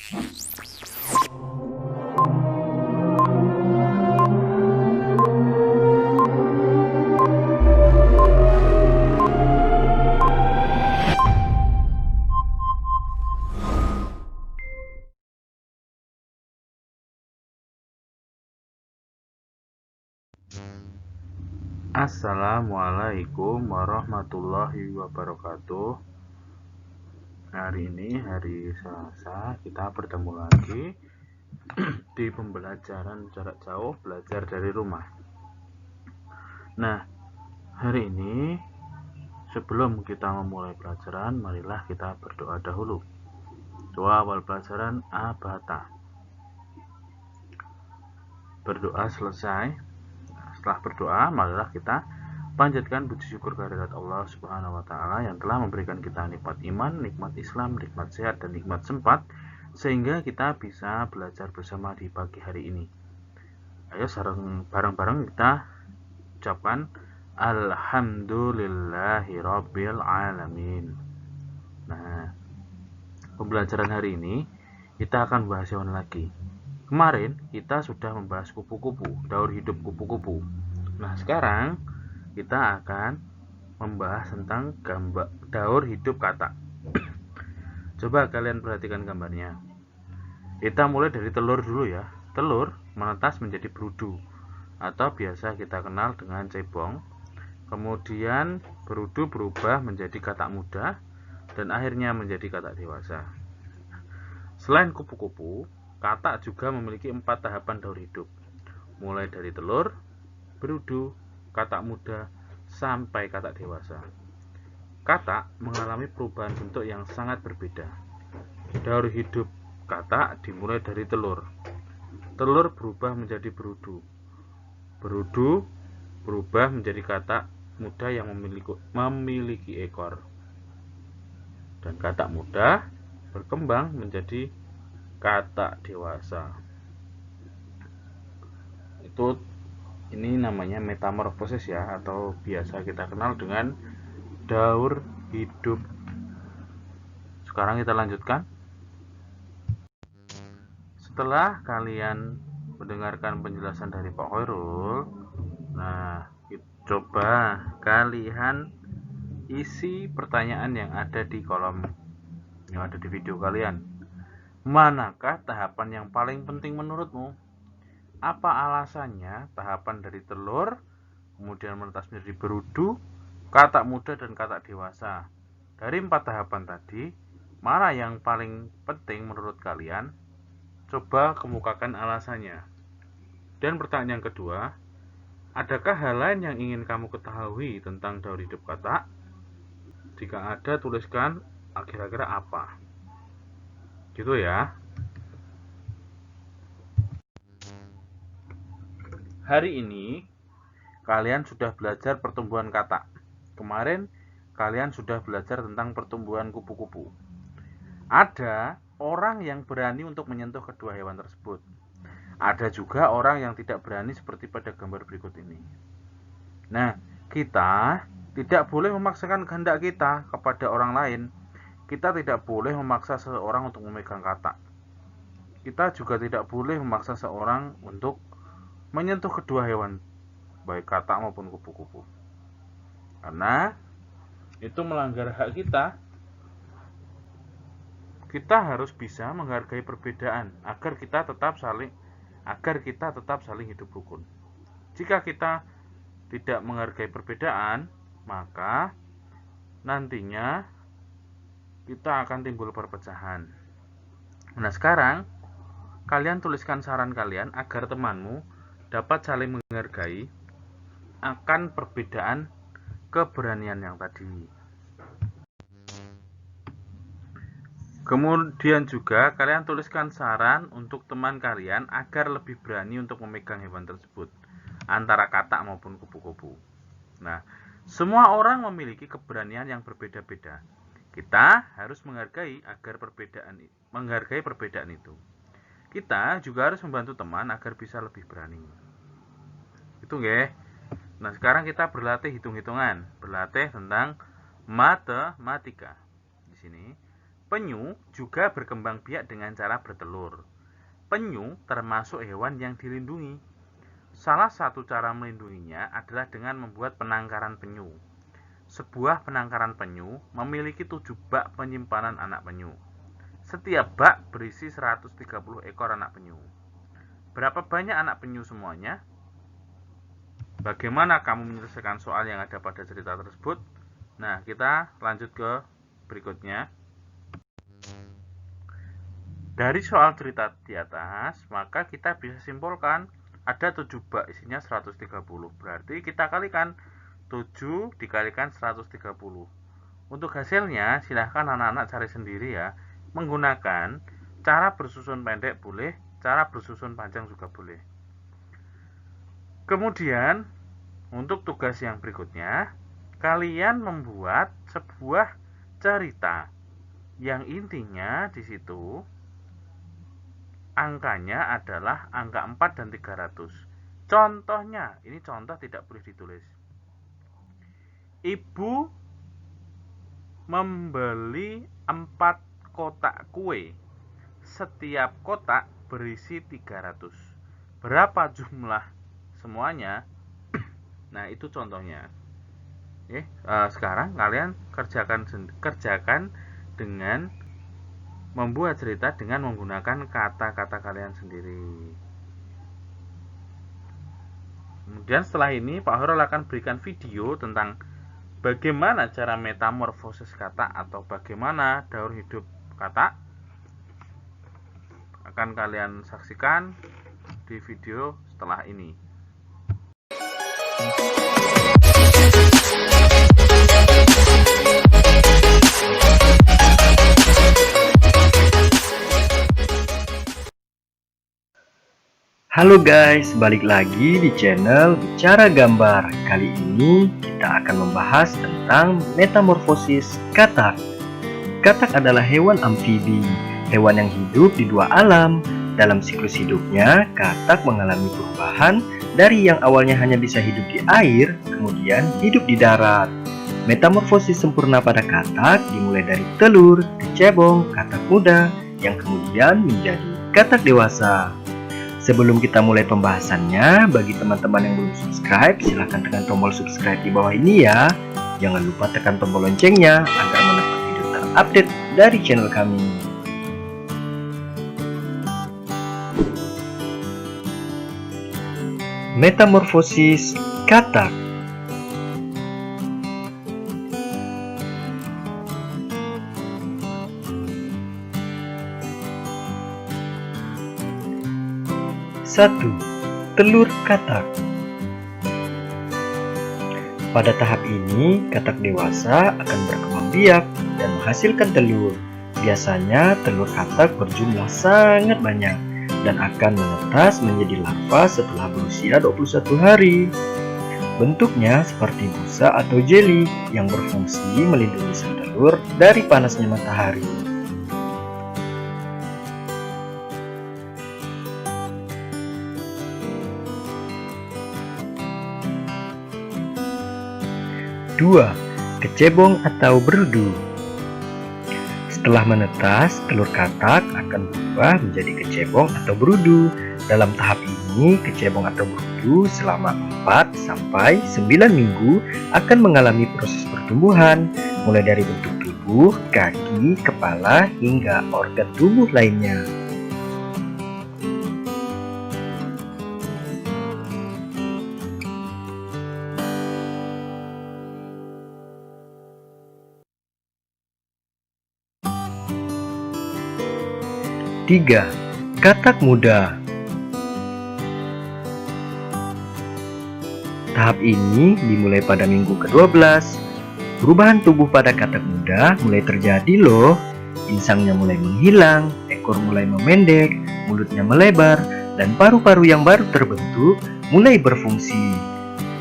Assalamualaikum warahmatullahi wabarakatuh. Hari ini hari Selasa, kita bertemu lagi di pembelajaran jarak jauh, belajar dari rumah. Nah, hari ini sebelum kita memulai pelajaran, marilah kita berdoa dahulu. Doa awal pelajaran Abata. Berdoa selesai. Setelah berdoa, marilah kita panjatkan puji syukur kehadirat Allah Subhanahu wa Ta'ala yang telah memberikan kita nikmat iman, nikmat Islam, nikmat sehat, dan nikmat sempat, sehingga kita bisa belajar bersama di pagi hari ini. Ayo bareng-bareng kita ucapkan Alhamdulillahirabbil alamin. Nah, pembelajaran hari ini kita akan bahas hewan lagi. Kemarin kita sudah membahas kupu-kupu, daur hidup kupu-kupu. Nah, sekarang kita akan membahas tentang daur hidup katak. Coba kalian perhatikan gambarnya. Kita mulai dari telur dulu ya. Telur menetas menjadi berudu atau biasa kita kenal dengan cebong. Kemudian berudu berubah menjadi katak muda dan akhirnya menjadi katak dewasa. Selain kupu-kupu, katak juga memiliki 4 tahapan daur hidup, mulai dari telur, berudu, katak muda, sampai katak dewasa. Katak mengalami perubahan bentuk yang sangat berbeda. Daur hidup katak dimulai dari telur. Telur berubah menjadi berudu. Berudu berubah menjadi katak muda yang memiliki ekor. Dan katak muda berkembang menjadi katak dewasa. Ini namanya metamorfosis ya, atau biasa kita kenal dengan daur hidup. Sekarang kita lanjutkan. Setelah kalian mendengarkan penjelasan dari Pak Khairul, nah coba kalian isi pertanyaan yang ada di kolom yang ada di video kalian. Manakah tahapan yang paling penting menurutmu? Apa alasannya tahapan dari telur, kemudian menetas menjadi berudu, katak muda, dan katak dewasa? Dari 4 tahapan tadi, mana yang paling penting menurut kalian? Coba kemukakan alasannya. Dan pertanyaan yang kedua, adakah hal lain yang ingin kamu ketahui tentang daur hidup katak? Jika ada, tuliskan kira-kira apa. Gitu ya. Hari ini kalian sudah belajar pertumbuhan katak. Kemarin kalian sudah belajar tentang pertumbuhan kupu-kupu. Ada orang yang berani untuk menyentuh kedua hewan tersebut. Ada juga orang yang tidak berani seperti pada gambar berikut ini. Nah, kita tidak boleh memaksakan kehendak kita kepada orang lain. Kita tidak boleh memaksa seseorang untuk memegang katak. Kita juga tidak boleh memaksa seseorang untuk menyentuh kedua hewan, baik katak maupun kupu-kupu. Karena itu melanggar hak kita. Kita harus bisa menghargai perbedaan agar kita tetap saling hidup rukun. Jika kita tidak menghargai perbedaan, maka nantinya kita akan timbul perpecahan. Nah, sekarang kalian tuliskan saran kalian agar temanmu dapat saling menghargai akan perbedaan keberanian yang tadi. Kemudian juga kalian tuliskan saran untuk teman kalian agar lebih berani untuk memegang hewan tersebut, antara katak maupun kupu-kupu. Nah, semua orang memiliki keberanian yang berbeda-beda. Kita harus menghargai perbedaan itu. Kita juga harus membantu teman agar bisa lebih berani. Itu nggih. Nah, sekarang kita berlatih hitung-hitungan, berlatih tentang matematika. Di sini Penyu juga berkembang biak dengan cara bertelur. Penyu termasuk hewan yang dilindungi. Salah satu cara melindunginya adalah dengan membuat penangkaran penyu. Sebuah penangkaran penyu memiliki 7 bak penyimpanan anak penyu. Setiap bak berisi 130 ekor anak penyu. Berapa banyak anak penyu semuanya? Bagaimana kamu menyelesaikan soal yang ada pada cerita tersebut? Nah, kita lanjut ke berikutnya. Dari soal cerita di atas, maka kita bisa simpulkan ada 7 bak isinya 130. Berarti kita kalikan 7 dikalikan 130. Untuk hasilnya, silahkan anak-anak cari sendiri ya. Menggunakan cara bersusun pendek boleh, cara bersusun panjang juga boleh. Kemudian, untuk tugas yang berikutnya, kalian membuat sebuah cerita yang intinya di situ angkanya adalah angka 4 dan 300. Contohnya, ini contoh tidak boleh ditulis. Ibu membeli 4 kotak kue. Setiap kotak berisi 300. Berapa jumlah semuanya? Nah, itu contohnya. Sekarang kalian kerjakan dengan membuat cerita dengan menggunakan kata-kata kalian sendiri. Kemudian setelah ini Pak Horol akan berikan video tentang bagaimana cara metamorfosis kata atau bagaimana daur hidup kata. Akan kalian saksikan di video setelah ini. Halo guys, balik lagi di channel Bicara Gambar. Kali ini kita akan membahas tentang metamorfosis katak. Katak adalah hewan amfibi, hewan yang hidup di dua alam. Dalam siklus hidupnya, katak mengalami perubahan dari yang awalnya hanya bisa hidup di air, kemudian hidup di darat. Metamorfosis sempurna pada katak dimulai dari telur, kecebong, katak muda, yang kemudian menjadi katak dewasa. Sebelum kita mulai pembahasannya, bagi teman-teman yang belum subscribe, silahkan tekan tombol subscribe di bawah ini ya. Jangan lupa tekan tombol loncengnya agar mendapat video terupdate dari channel kami. Metamorfosis katak. Satu, telur katak. Pada tahap ini, katak dewasa akan berkembang biak dan menghasilkan telur. Biasanya telur katak berjumlah sangat banyak dan akan menetas menjadi larva setelah berusia 21 hari. Bentuknya seperti busa atau jeli yang berfungsi melindungi sang telur dari panasnya matahari. Dua, kecebong atau berudu. Setelah menetas, telur katak akan berubah menjadi kecebong atau berudu. Dalam tahap ini, kecebong atau berudu selama 4 sampai 9 minggu akan mengalami proses pertumbuhan, mulai dari bentuk tubuh, kaki, kepala, hingga organ tubuh lainnya. Tiga, katak muda. Tahap ini dimulai pada minggu ke-12. Perubahan tubuh pada katak muda mulai terjadi loh. Insangnya mulai menghilang, ekor mulai memendek, mulutnya melebar, dan paru-paru yang baru terbentuk mulai berfungsi.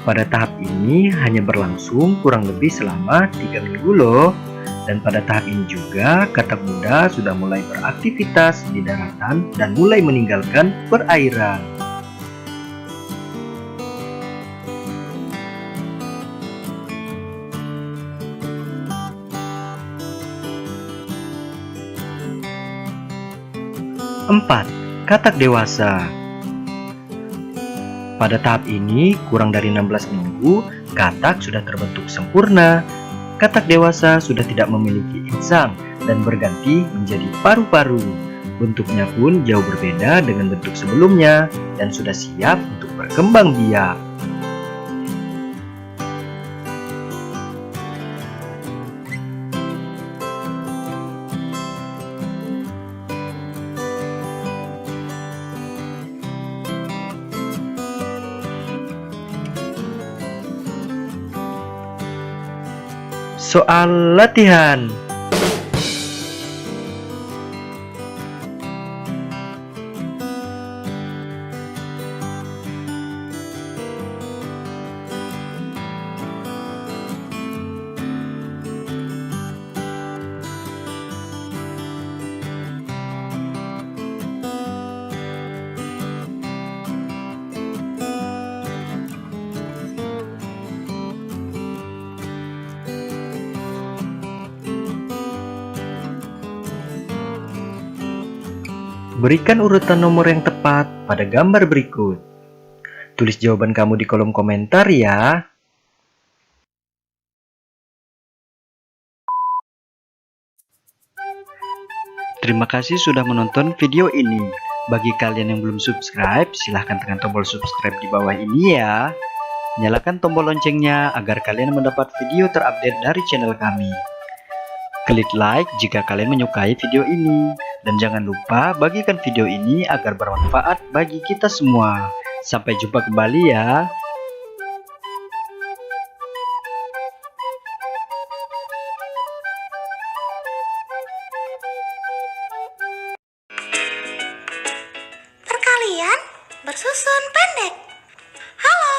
Pada tahap ini hanya berlangsung kurang lebih selama 3 minggu loh. Dan pada tahap ini juga katak muda sudah mulai beraktivitas di daratan dan mulai meninggalkan perairan. 4. Katak dewasa. Pada tahap ini, kurang dari 16 minggu, katak sudah terbentuk sempurna. Katak dewasa sudah tidak memiliki insang dan berganti menjadi paru-paru. Bentuknya pun jauh berbeda dengan bentuk sebelumnya dan sudah siap untuk berkembang biak. Soal latihan. Berikan urutan nomor yang tepat pada gambar berikut. Tulis jawaban kamu di kolom komentar ya. Terima kasih sudah menonton video ini. Bagi kalian yang belum subscribe, silahkan tekan tombol subscribe di bawah ini ya. Nyalakan tombol loncengnya agar kalian mendapat video terupdate dari channel kami. Klik like jika kalian menyukai video ini. Dan jangan lupa bagikan video ini agar bermanfaat bagi kita semua. Sampai jumpa kembali ya. Perkalian bersusun pendek. Halo,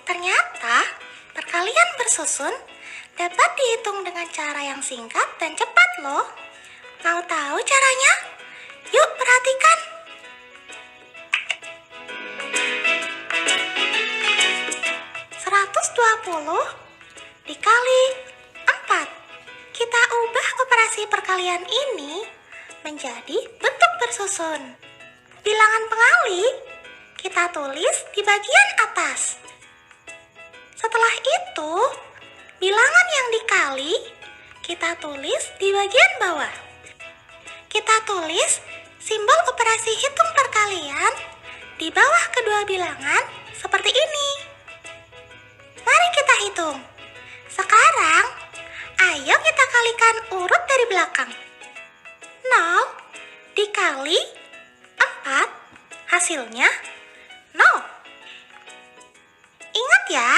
ternyata perkalian bersusun dapat dihitung dengan cara yang singkat dan cepat loh. Mau tahu caranya? Yuk perhatikan. (120) dikali 4. Kita ubah operasi perkalian ini menjadi bentuk bersusun. Bilangan pengali kita tulis di bagian atas. Setelah itu, bilangan yang dikali kita tulis di bagian bawah. Kita tulis simbol operasi hitung perkalian di bawah kedua bilangan seperti ini. Mari kita hitung. Sekarang, ayo kita kalikan urut dari belakang. 0 dikali 4, hasilnya 0. Ingat ya,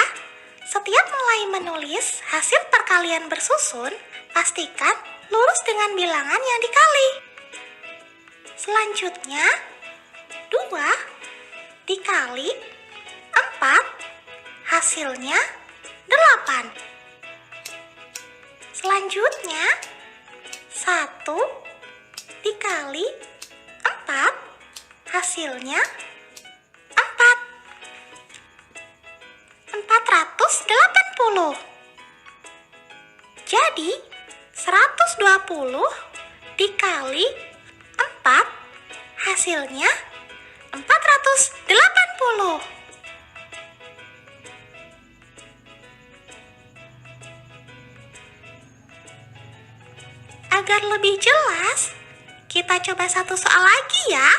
setiap mulai menulis hasil perkalian bersusun, pastikan lurus dengan bilangan yang dikali. Selanjutnya, 2 dikali 4, hasilnya 8. Selanjutnya, 1 dikali 4, hasilnya 4. 480. Jadi, 120 dikali 4, hasilnya 480. Agar lebih jelas, kita coba satu soal lagi ya.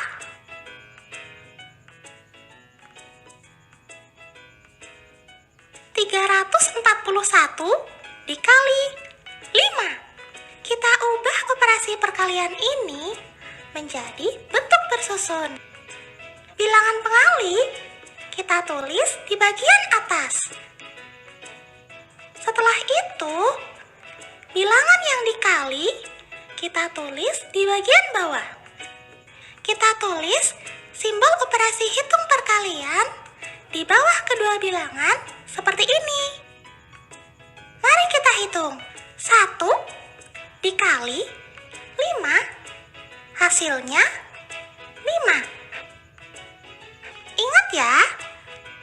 (341) dikali 5. Kita ubah operasi perkalian ini menjadi bentuk bersusun. Bilangan pengali kita tulis di bagian atas. Setelah itu, bilangan yang dikali kita tulis di bagian bawah. Kita tulis simbol operasi hitung perkalian di bawah kedua bilangan seperti ini. Mari kita hitung. 1 dikali 5, hasilnya 5. Ingat ya,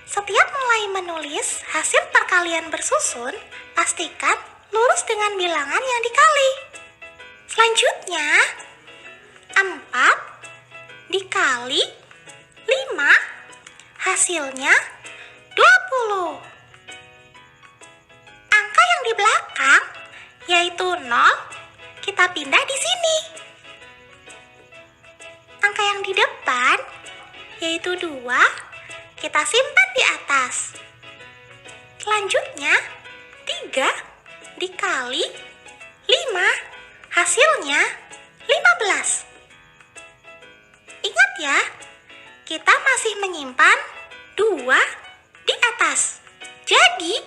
setiap mulai menulis hasil perkalian bersusun, pastikan lurus dengan bilangan yang dikali. Selanjutnya, 4 dikali 5, hasilnya 20. Angka yang di belakang, yaitu 0, kita pindah di sini. Angka yang di depan, yaitu 2, kita simpan di atas. Selanjutnya, 3 dikali 5, hasilnya 15. Ingat ya, kita masih menyimpan 2 di atas. Jadi,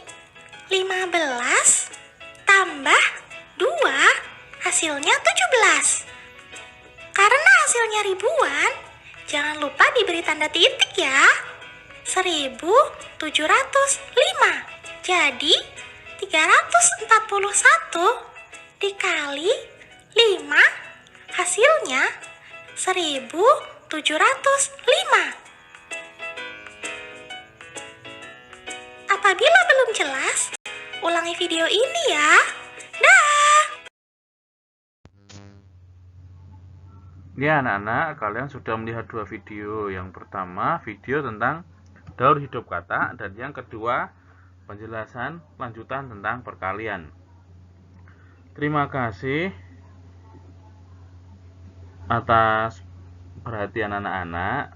15 tambah 2, hasilnya 17. Karena hasilnya ribuan, jangan lupa diberi tanda titik ya. 1705. Jadi 341 dikali 5, hasilnya 1705. Apabila belum jelas, ulangi video ini ya. Dah. Ya anak-anak, kalian sudah melihat 2 video. Yang pertama video tentang daur hidup kata, dan yang kedua penjelasan lanjutan tentang perkalian. Terima kasih atas perhatian anak-anak.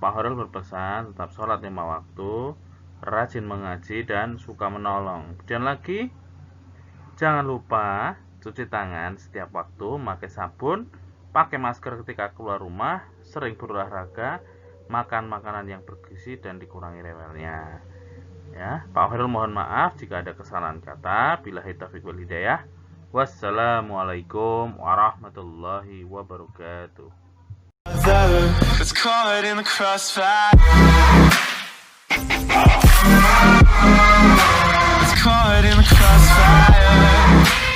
Pak Horil berpesan tetap sholat 5 waktu, rajin mengaji, dan suka menolong. Dan lagi, jangan lupa cuci tangan setiap waktu, pakai sabun, pakai masker ketika keluar rumah, sering berolahraga, makan makanan yang bergizi, dan dikurangi rewelnya. Ya, Pak Horil mohon maaf jika ada kesalahan kata. Billahi taufiq wal hidayah. Wassalamualaikum warahmatullahi wabarakatuh. It's caught in the crossfire. It's caught in the crossfire.